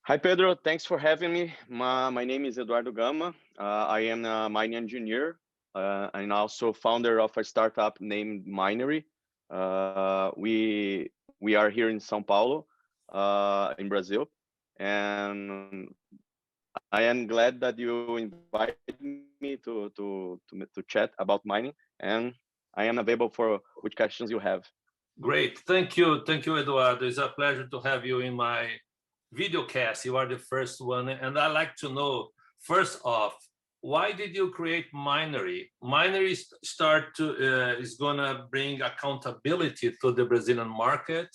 Hi, Pedro. Thanks for having me. My name is Eduardo Gama. I am a mining engineer and also founder of a startup named Minery. We are here in São Paulo, in Brazil, and I am glad that you invited me to chat about mining, and I am available for which questions you have. Great. Thank you, Eduardo. It's a pleasure to have you in my video cast. You are the first one. And I'd like to know, first off, why did you create Minery? Minery is going to bring accountability to the Brazilian market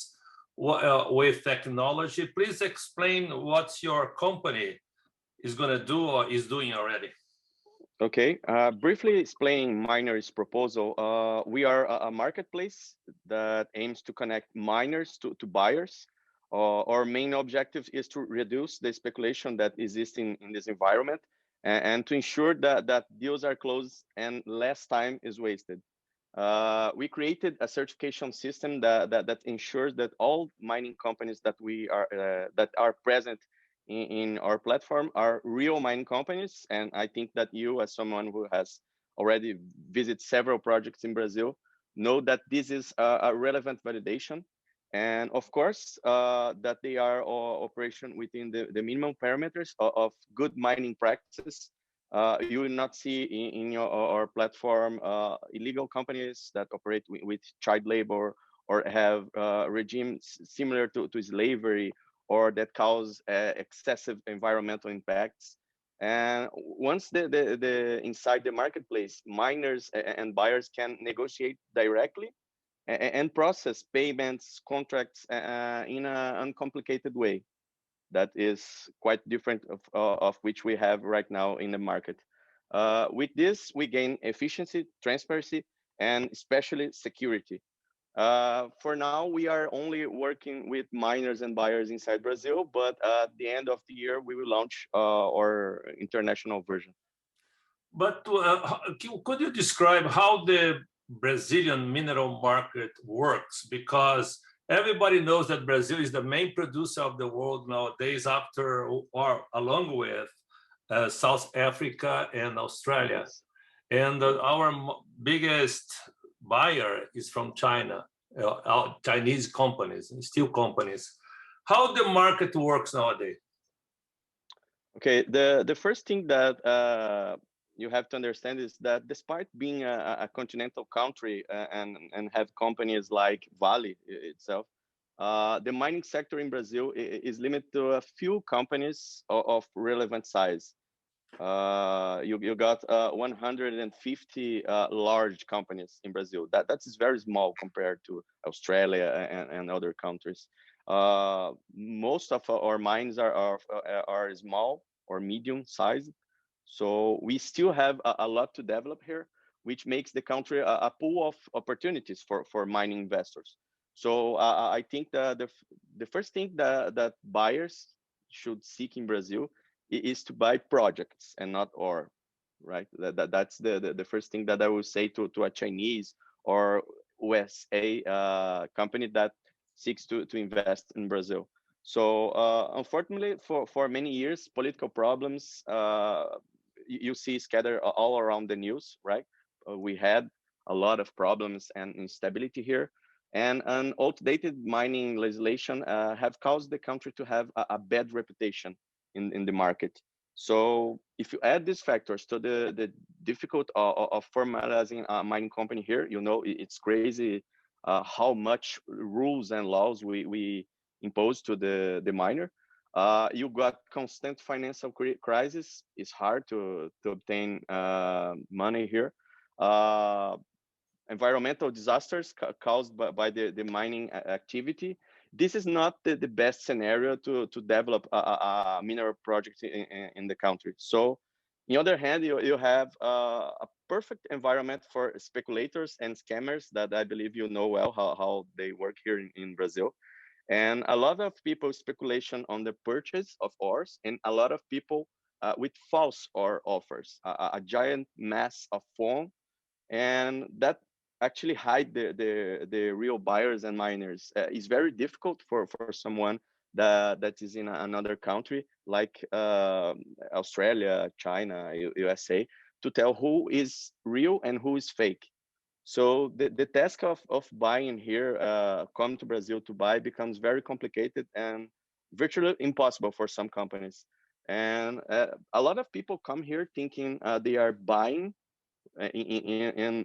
with technology. Please explain what your company is going to do or is doing already. Okay, briefly explaining Minery's proposal, we are a marketplace that aims to connect miners to buyers. Our main objective is to reduce the speculation that exists in this environment and to ensure that deals are closed and less time is wasted. We created a certification system that ensures that all mining companies that are present in our platform are real mining companies. And I think that you, as someone who has already visited several projects in Brazil, know that this is a relevant validation. And of course, that they are operation within the minimum parameters of good mining practices. You will not see in our platform illegal companies that operate with child labor or have regimes similar to slavery or that cause excessive environmental impacts. And once the inside the marketplace, miners and buyers can negotiate directly and process payments, contracts in an uncomplicated way that is quite different of which we have right now in the market. With this, we gain efficiency, transparency, and especially security. For now, we are only working with miners and buyers inside Brazil, but at the end of the year, we will launch our international version. But could you describe how the Brazilian mineral market works? Because everybody knows that Brazil is the main producer of the world nowadays, after or along with South Africa and Australia. Yes. And our biggest buyer is from China, Chinese companies, steel companies. How the market works nowadays? Okay, the first thing that you have to understand is that despite being a continental country and have companies like Vale itself, the mining sector in Brazil is limited to a few companies of relevant size. You got 150 large companies in Brazil. That is very small compared to Australia and other countries. Most of our mines are small or medium sized, so we still have a lot to develop here, which makes the country a pool of opportunities for mining investors. So I think the first thing that buyers should seek in Brazil is to buy projects and not ore, right? That's the first thing that I will say to a Chinese or USA company that seeks to invest in Brazil. So unfortunately, for many years, political problems you see scattered all around the news, right? We had a lot of problems and instability here, and an outdated mining legislation have caused the country to have a bad reputation in the market. So if you add these factors to the difficult of formalizing a mining company here, you know, it's crazy how much rules and laws we impose to the miner. You got constant financial crisis. It's hard to obtain money here. Uh, Environmental disasters caused by the mining activity. This is not the best scenario to develop a mineral project in the country. So, on the other hand, you have a perfect environment for speculators and scammers that I believe you know well how they work here in Brazil. And a lot of people speculation on the purchase of ores, and a lot of people with false ore offers, a giant mass of foam, and that actually hide the real buyers and miners. It's very difficult for someone that is in another country like Australia, China, USA, to tell who is real and who is fake. So the task of buying here, come to Brazil to buy, becomes very complicated and virtually impossible for some companies. And a lot of people come here thinking they are buying in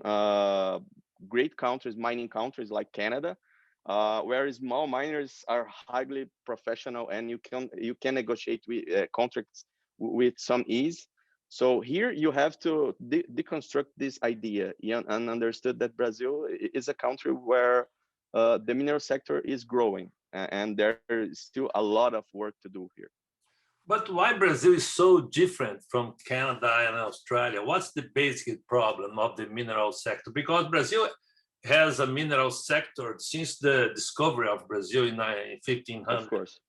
great countries, mining countries like Canada, where small miners are highly professional and you can negotiate with contracts with some ease. So here you have to deconstruct this idea, and understood that Brazil is a country where the mineral sector is growing, and there is still a lot of work to do here. But why Brazil is so different from Canada and Australia? What's the basic problem of the mineral sector? Because Brazil has a mineral sector since the discovery of Brazil in Of 1500. course,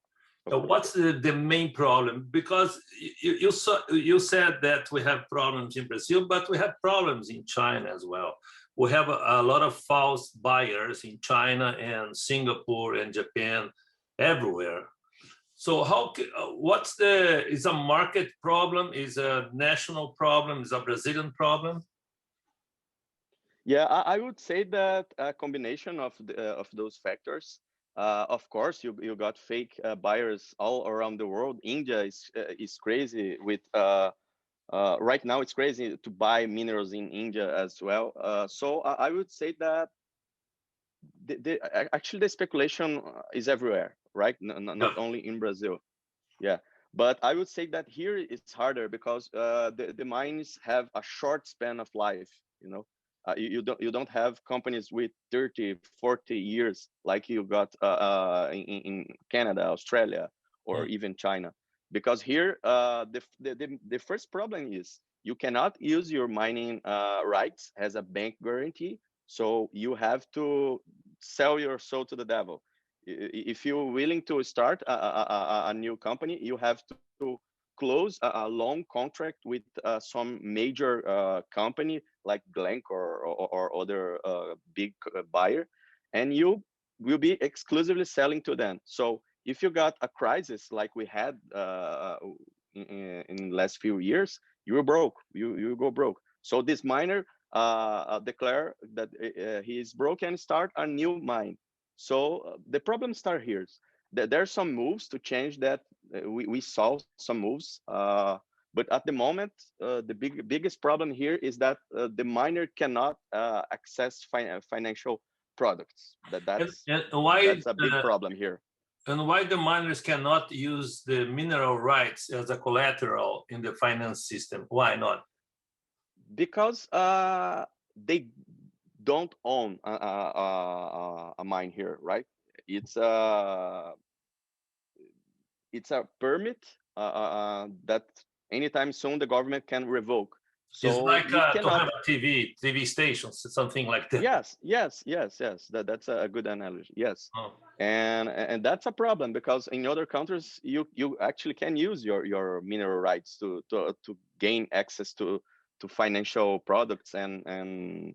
of course. What's the main problem? Because you said that we have problems in Brazil, but we have problems in China as well. We have a lot of false buyers in China and Singapore and Japan, everywhere. So what's is a market problem? Is a national problem? Is a Brazilian problem? Yeah, I would say that a combination of those factors. Of course, you got fake buyers all around the world. India is crazy with right now. It's crazy to buy minerals in India as well. So I would say that actually the speculation is everywhere, right? Not Yeah. only in Brazil. Yeah, but I would say that here it's harder because the mines have a short span of life. You don't have companies with 30, 40 years like you got in Canada, Australia, or Mm. even China. Because here the first problem is you cannot use your mining rights as a bank guarantee, so you have to sell your soul to the devil. If you're willing to start a new company, you have to close a long contract with some major company like Glencore or other big buyer, and you will be exclusively selling to them. So if you got a crisis like we had in the last few years, you're broke. You go broke. So this miner declare that he is broke and start a new mine. So the problem start here. There are some moves to change that. We saw some moves, but at the moment, the biggest problem here is that the miner cannot access financial products. And That's a big problem here. why the miners cannot use the mineral rights as a collateral in the finance system? Why not? Because they don't own a mine here, right? It's a it's a permit that anytime soon the government can revoke. It's So like you to cannot. have a TV stations, something like that. Yes. That's a good analogy. Yes, Oh. and that's a problem because in other countries you actually can use your mineral rights to gain access to financial products and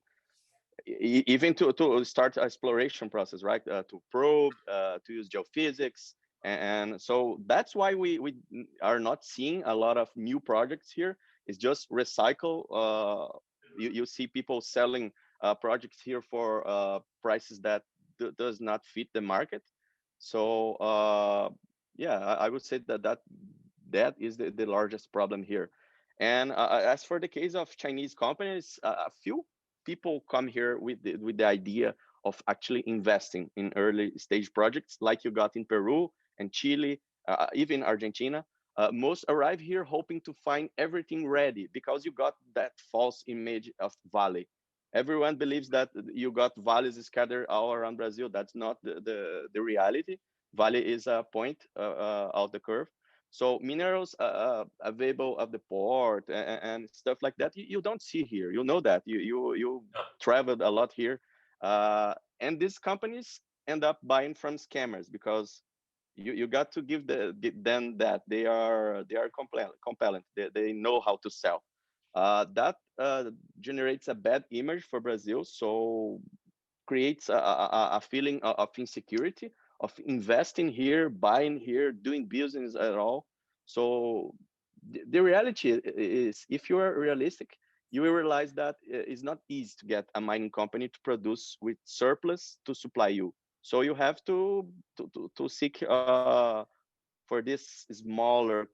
even to start exploration process, right? To probe, to use geophysics, and so that's why we are not seeing a lot of new projects here. It's just recycle. You see people selling projects here for prices that does not fit the market. So yeah, I would say that is the largest problem here. And as for the case of Chinese companies, a few people come here with the idea of actually investing in early stage projects like you got in Peru and Chile, even Argentina. Most arrive here hoping to find everything ready because you got that false image of valley. Everyone believes that you got valleys scattered all around Brazil. That's not the reality. Valley is a point of the curve. So minerals available at the port and stuff like that, you don't see here. You know that you traveled a lot here, and these companies end up buying from scammers because you got to give them that they are compelling. They know how to sell. That generates a bad image for Brazil. So creates a feeling of insecurity investing here, buying here, doing business at all. So the reality is, if you are realistic, you will realize that it's not easy to get a mining company to produce with surplus to supply you. So you have to seek for this smaller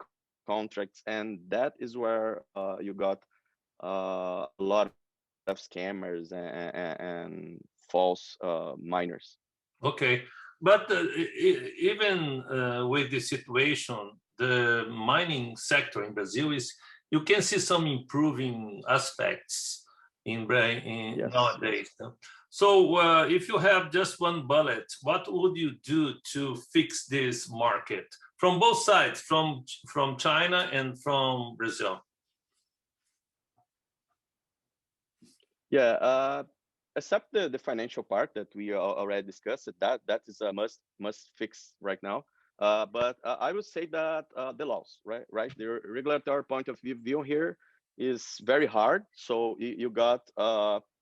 contracts, and that is where you got a lot of scammers and false miners. Okay, but even with the situation, the mining sector in Brazil is, you can see some improving aspects in Yes, yes. nowadays. No? So if you have just one bullet, what would you do to fix this market from both sides, from China and from Brazil? Yeah, except the financial part that we already discussed, that is a must fix right now. But I would say that the laws, right, the regulatory point of view here is very hard. So you got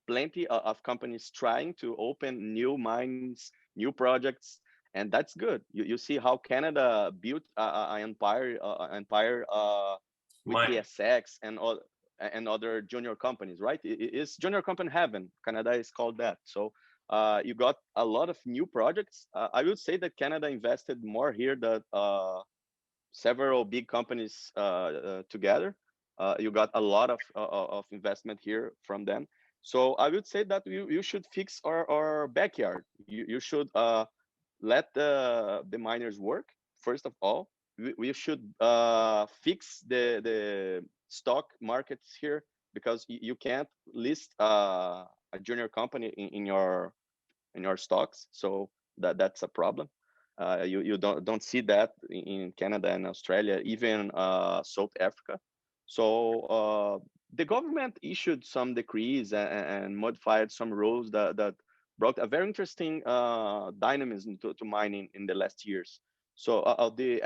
plenty of companies trying to open new mines, new projects, and that's good. You see how Canada built an empire with Mining. ESX and other junior companies, right? It's junior company heaven. Canada is called that. So you got a lot of new projects. I would say that Canada invested more here than several big companies together. You got a lot of investment here from them. So I would say that you should fix our backyard. You should let the miners work first of all. We should fix the stock markets here, because you can't list a junior company in your stocks. So that's a problem. You don't see that in Canada and Australia, even South Africa. So the government issued some decrees and modified some rules that brought a very interesting dynamism to mining in the last years. So the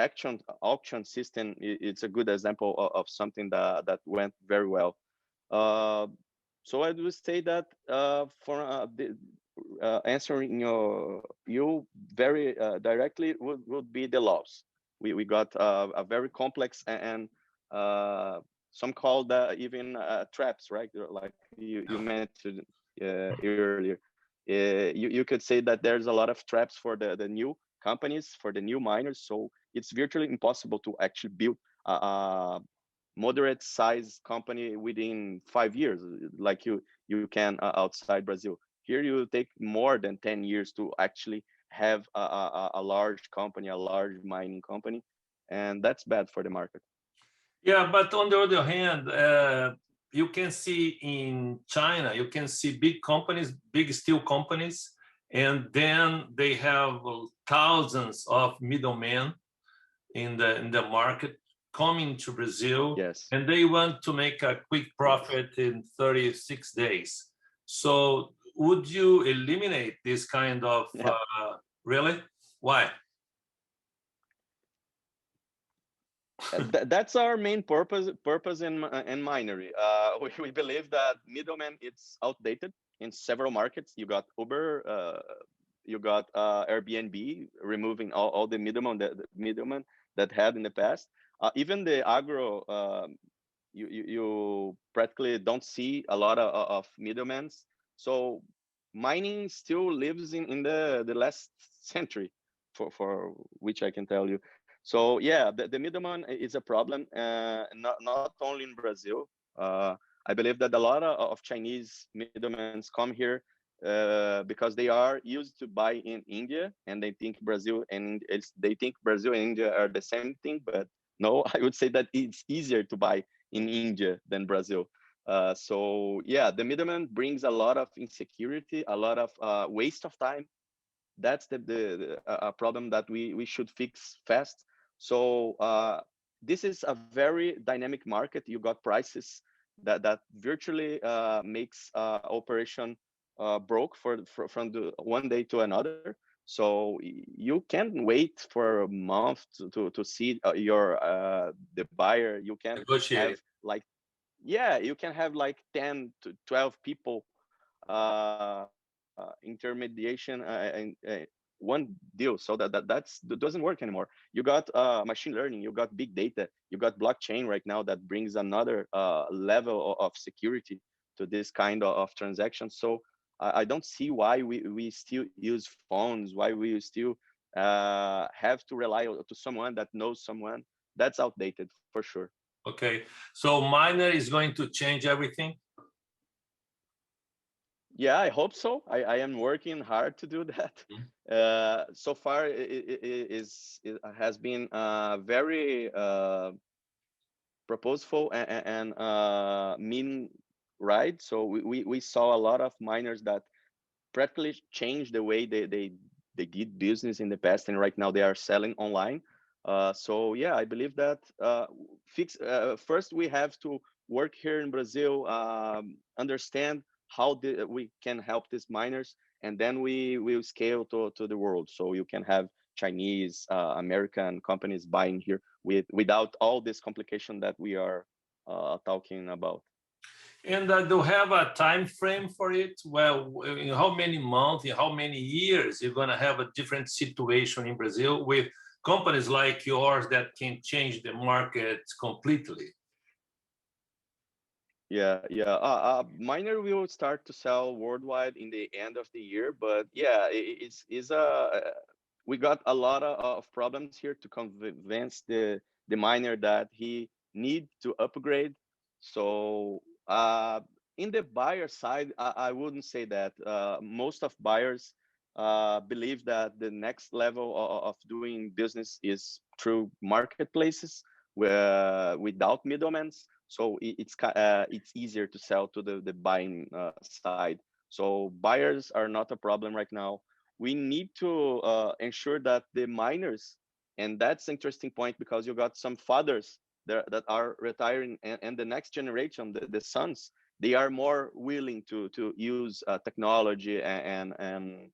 auction system, it's a good example of something that went very well. Uh, so I would say that for answering you very directly would be the laws. We got a very complex and some called even traps, right? Like you mentioned earlier. You could say that there's a lot of traps for the new companies, for the new miners. So it's virtually impossible to actually build a moderate size company within 5 years, like you can outside Brazil. Here you take more than 10 years to actually have a large company, a large mining company, and that's bad for the market. Yeah, but on the other hand, you can see in China, you can see big companies, big steel companies, and then they have thousands of middlemen in the market coming to Brazil, Yes. and they want to make a quick Yes. profit in 36 days. So would you eliminate this kind of Yeah. really? Why? That's our main purpose in Minery. We believe that middleman it's outdated in several markets. You got Uber, you got Airbnb, removing all the middlemen that had in the past. Even the agro, you practically don't see a lot of middlemen. So mining still lives in the last century, for which I can tell you. So yeah, the middleman is a problem, not only in Brazil. I believe that a lot of Chinese middlemen come here because they are used to buy in India, and they think Brazil and India are the same thing. But no, I would say that it's easier to buy in India than Brazil. So yeah, the middleman brings a lot of insecurity, a lot of waste of time. That's the problem that we should fix fast. So this is a very dynamic market. You got prices that virtually makes operation broke from the one day to another. So you can wait for a month to see your the buyer. You can have Negotiate. like, yeah, you can have like 10 to 12 people intermediation and waiting one deal. So that doesn't work anymore. You got machine learning, you got big data, you got blockchain right now that brings another level of security to this kind of transactions. So I don't see why we still use phones, why we still have to rely to someone that knows someone. That's outdated for sure. Okay, so Miner is going to change everything. Yeah, I hope so. I am working hard to do that. So far, it has been very proposeful and mean right. So we saw a lot of miners that practically changed the way they did business in the past, and right now they are selling online. So yeah, I believe that first we have to work here in Brazil, understand how we can help these miners, and then we will scale to the world. So you can have Chinese, American companies buying here without all this complication that we are talking about. And do you have a time frame for it? Well, in how many months, in how many years you're going to have a different situation in Brazil with companies like yours that can change the market completely? Yeah. Miner will start to sell worldwide in the end of the year, but yeah, it's we got a lot of problems here to convince the miner that he need to upgrade. So in the buyer side, I wouldn't say that. Most of buyers believe that the next level of doing business is through marketplaces where without middlemen. So it's easier to sell to the buying side. So buyers are not a problem right now. We need to ensure that the miners, and that's an interesting point because you got some fathers that are retiring, and the next generation, the sons, they are more willing to use technology and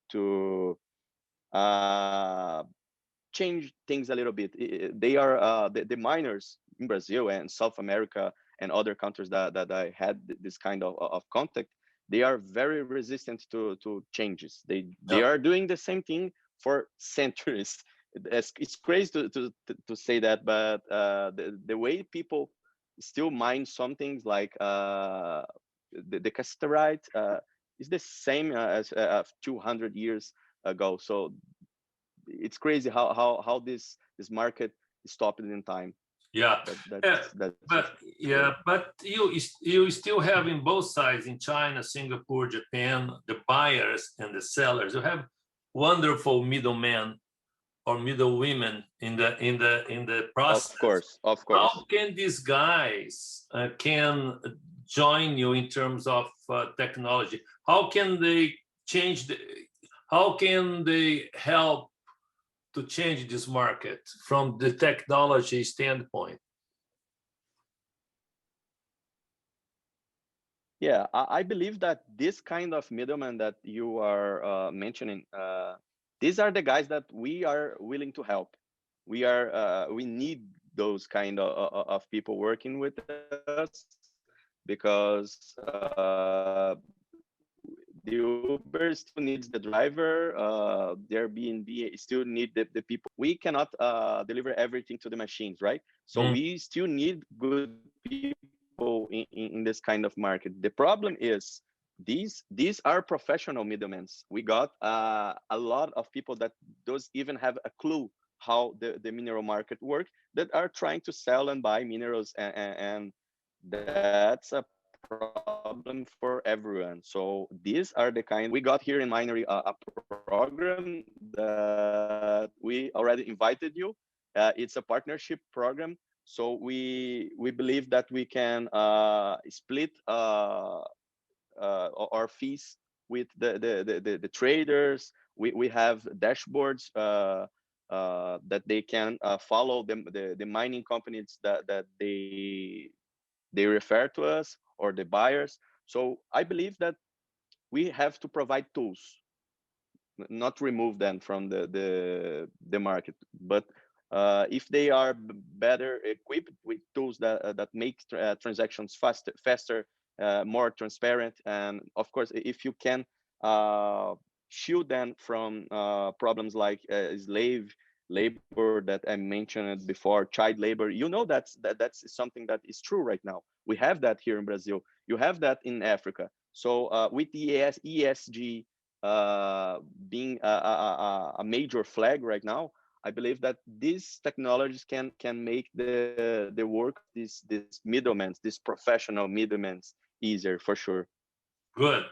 to uh, change things a little bit. They are the miners in Brazil and South America and other countries that I had this kind of contact. They are very resistant to changes. They Yeah. are doing the same thing for centuries. It's crazy to say that, but the way people still mine some things like the cassiterite is the same as 200 years ago. So it's crazy how this market is stopped in time. Yeah, That's for but sure. yeah, but you still have in both sides in China, Singapore, Japan, the buyers and the sellers. You have wonderful middlemen or middle women in the Of process. course, of How course. can these guys can join you in terms of technology? How can they change the? How can they help to change this market from the technology standpoint? Yeah, I believe that this kind of middleman that you are mentioning, these are the guys that we are willing to help. We need those kind of people working with us because the Uber still needs the driver, the Airbnb still need the people. We cannot deliver everything to the machines, right? So we Mm. still need good people in this kind of market. The problem is these are professional middlemen. We got a lot of people that does even have a clue how the mineral market work, that are trying to sell and buy minerals, and that's a problem for everyone. So these are the kind of we got here in Minery a program that we already invited you. It's a partnership program. So we believe that we can split our fees with the traders. We have dashboards that they can follow the mining companies that they refer to us, or the buyers. So I believe that we have to provide tools, not remove them from the market, but if they are better equipped with tools that make transactions faster, more transparent, and of course if you can uh, shield them from problems like slave labor that I mentioned before, child labor. You know that's something that is true right now. We have that here in Brazil. You have that in Africa. So with the ESG being a major flag right now, I believe that these technologies can make the work of these middlemen, these professional middlemen, easier for sure. Good.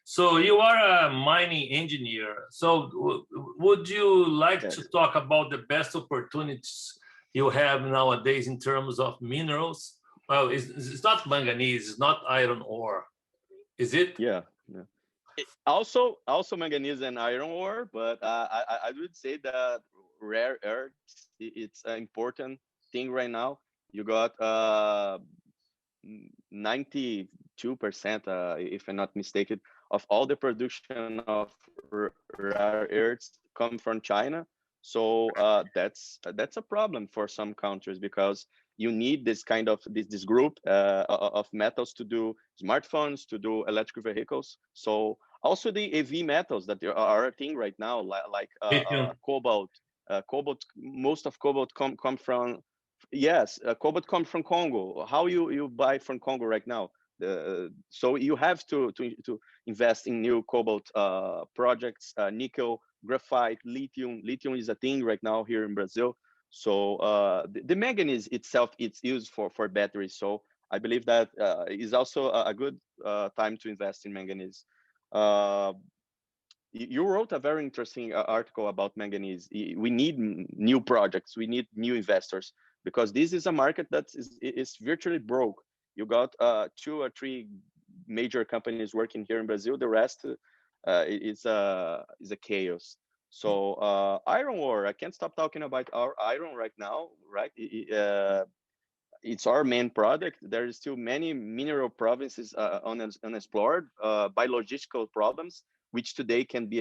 So you are a mining engineer. So would you like to Yes. talk about the best opportunities you have nowadays in terms of minerals? Well, it's not manganese, it's not iron ore, is it? Yeah. Yeah. Also manganese and iron ore, but I would say that rare earths it's an important thing right now. You got 92%, if I'm not mistaken, of all the production of rare earths come from China. So that's a problem for some countries because you need this kind of this group of metals to do smartphones, to do electric vehicles. So also the AV metals that are a thing right now, like Lithium. cobalt. Cobalt, most of cobalt come from, yes, cobalt comes from Congo. How you buy from Congo right now? So you have to invest in new cobalt projects, nickel, graphite, lithium. Lithium is a thing right now here in Brazil. So the manganese itself, it's used for batteries. So I believe that is also a good time to invest in manganese. Uh, you wrote a very interesting article about manganese. We need new projects. We need new investors because this is a market that is virtually broke. You got two or three major companies working here in Brazil. The rest is a chaos. So iron ore. I can't stop talking about our iron right now. Right, it's our main product. There is still many mineral provinces unexplored by logistical problems, which today can be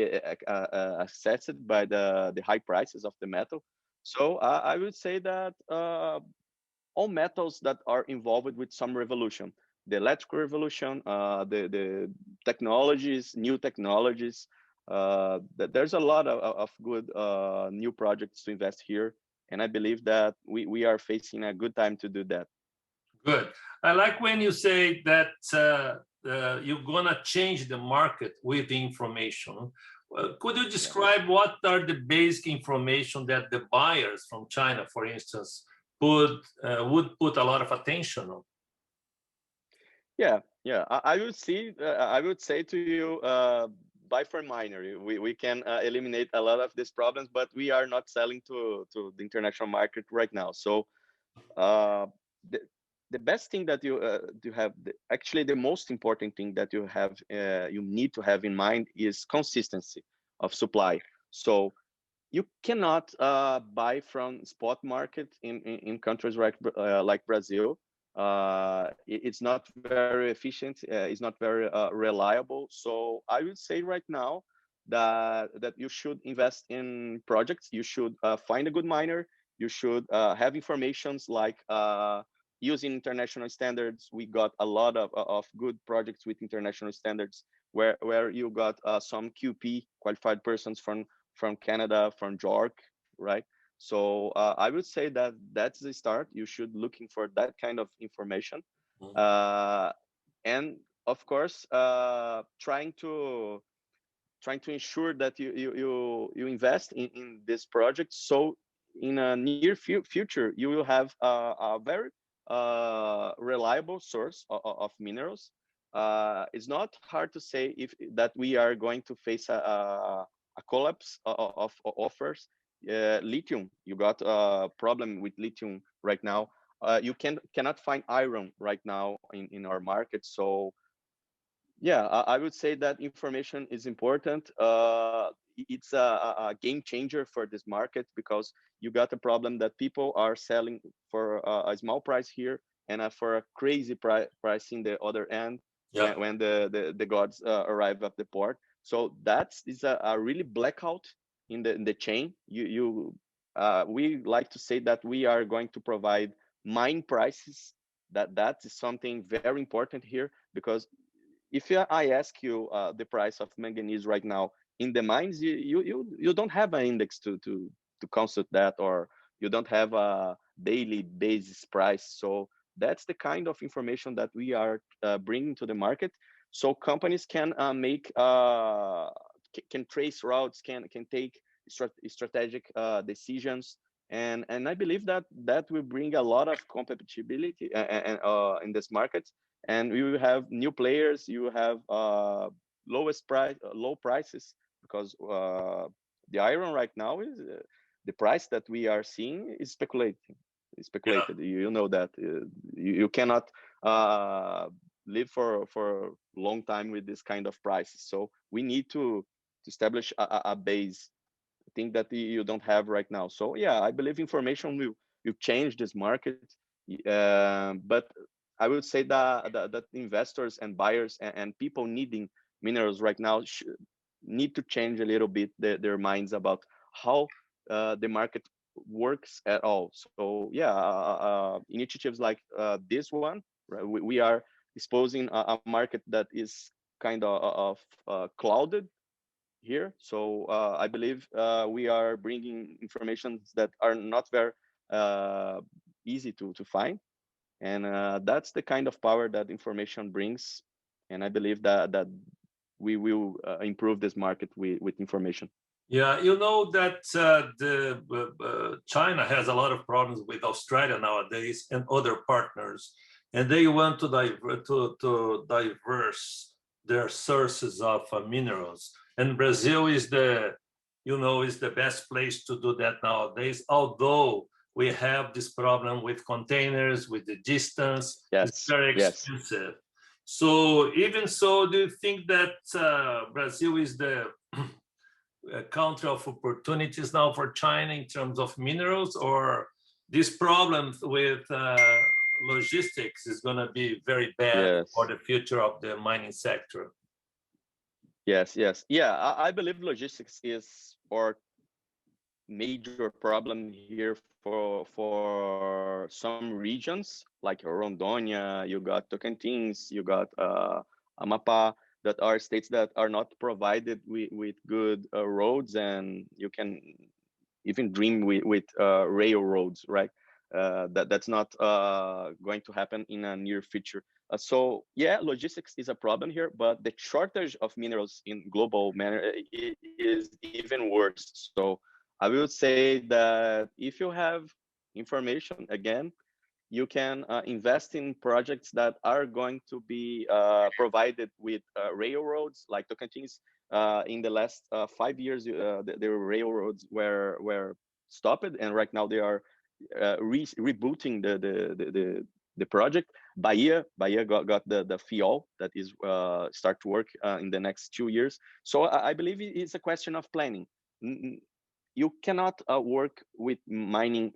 accessed by the high prices of the metal. So I would say that all metals that are involved with some revolution, the electrical revolution, the technologies, new technologies, there's a lot of good new projects to invest here. And I believe that we are facing a good time to do that. Good. I like when you say that you're going to change the market with the information. Could you Yeah. describe what are the basic information that the buyers from China, for instance, would put a lot of attention on? Yeah. I would say to you, buy for Minery. We can eliminate a lot of these problems, but we are not selling to the international market right now. So uh, the the best thing that you have, actually the most important thing that you need to have in mind is consistency of supply. So you cannot buy from spot market in countries like Brazil. It's not very efficient. It's not very reliable. So I would say right now that you should invest in projects. You should find a good miner. You should have informations like using international standards. We got a lot of good projects with international standards where you got some QP, qualified persons from Canada, from York, right? So I would say that that's the start. You should looking for that kind of information, uh, and of course, trying to ensure that you invest in this project. So in a near future, you will have a very reliable source of minerals. It's not hard to say if that we are going to face a collapse of offers. Lithium, you got a problem with lithium right now. You cannot find iron right now in our market. So yeah, I would say that information is important. It's a game changer for this market because you got a problem that people are selling for a small price here and for a crazy price in the other end Yeah. when the gods arrive at the port. So that is a really blackout in the chain. We like to say that we are going to provide mine prices. That is something very important here because if I ask you the price of manganese right now in the mines, you don't have an index to consult that, or you don't have a daily basis price. So that's the kind of information that we are bringing to the market, so companies can make can trace routes, can take strategic decisions. And I believe that that will bring a lot of compatibility in this market, and we will have new players. You will have lowest price, low prices, because the iron right now is the price that we are seeing is Yeah. speculated. You know that you cannot uh, live for a long time with this kind of prices. So we need to establish a base thing that you don't have right now. So yeah, I believe information will change this market. But I would say that investors and buyers and people needing minerals right now need to change a little bit their minds about how the market works at all. So yeah, initiatives like this one, right, we are exposing a market that is kind of clouded here. So I believe we are bringing information that are not very uh, easy to find, and that's the kind of power that information brings. And I believe that we will improve this market with information. Yeah, you know that the China has a lot of problems with Australia nowadays and other partners, and they want to to diverse their sources of minerals. And Brazil is the, you know, is the best place to do that nowadays. Although we have this problem with containers, with the distance, it's Yes, very yes, expensive. So even so, do you think that Brazil is the a country of opportunities now for China in terms of minerals, or this problem with logistics is going to be very bad for yes, the future of the mining sector? yes. Yeah, I believe logistics is our major problem here for some regions like Rondônia. You got Tocantins, you got Amapá, that are states that are not provided with good roads, and you can even dream with railroads, right? That's not going to happen in a near future. So yeah, logistics is a problem here, but the shortage of minerals in global manner is even worse. So I will say that if you have information, again, you can invest in projects that are going to be provided with railroads like Tocantins. In the last 5 years, the railroads were stopped, and right now they are rebooting the project. Bahia got the FIOL that is start to work in the next 2 years. So I believe it's a question of planning. You cannot work with mining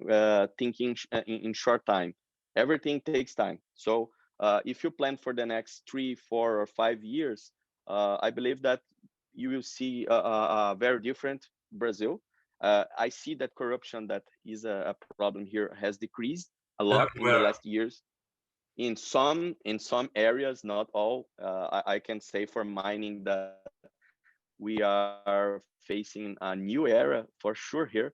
thinking in short time. Everything takes time. So if you plan for the next 3, 4, or 5 years, I believe that you will see a very different Brazil. I see that corruption that is a problem here has decreased a lot in the Everywhere. last years. In some areas, not all. I can say for mining that we are facing a new era for sure here.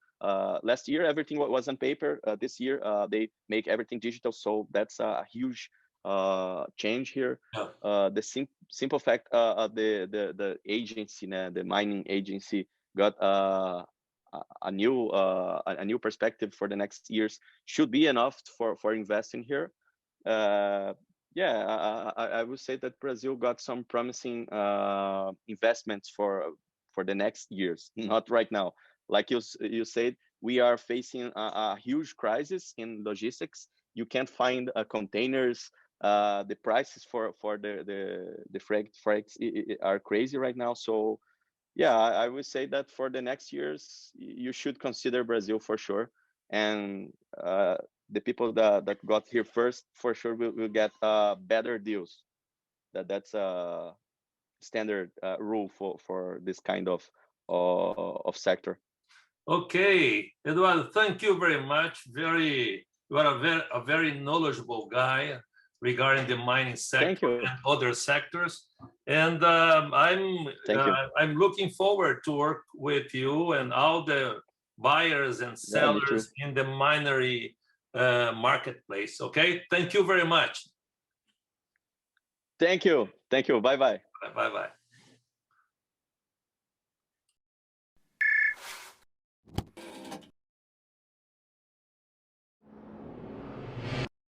Last year everything was on paper. This year they make everything digital, so that's a huge change here. Yeah. The simple fact the agency, the mining agency, got a new perspective for the next years should be enough for investing here. uh, yeah, I would say that Brazil got some promising investments for the next years, not right now. Like you said, we are facing a huge crisis in logistics. You can't find containers. The prices for the freights are crazy right now. So yeah, I would say that for the next years, you should consider Brazil for sure. And the people that got here first for sure will get better deals. That's a standard rule for this kind of sector. Okay, Eduardo, thank you very much. You are a very knowledgeable guy. regarding the mining Thank sector you. and other sectors. And Thank you. I'm looking forward to work with you and all the buyers and Yeah, me too. sellers in the Minery marketplace. Okay, thank you very much. Thank you. Thank you. Bye bye. Bye bye.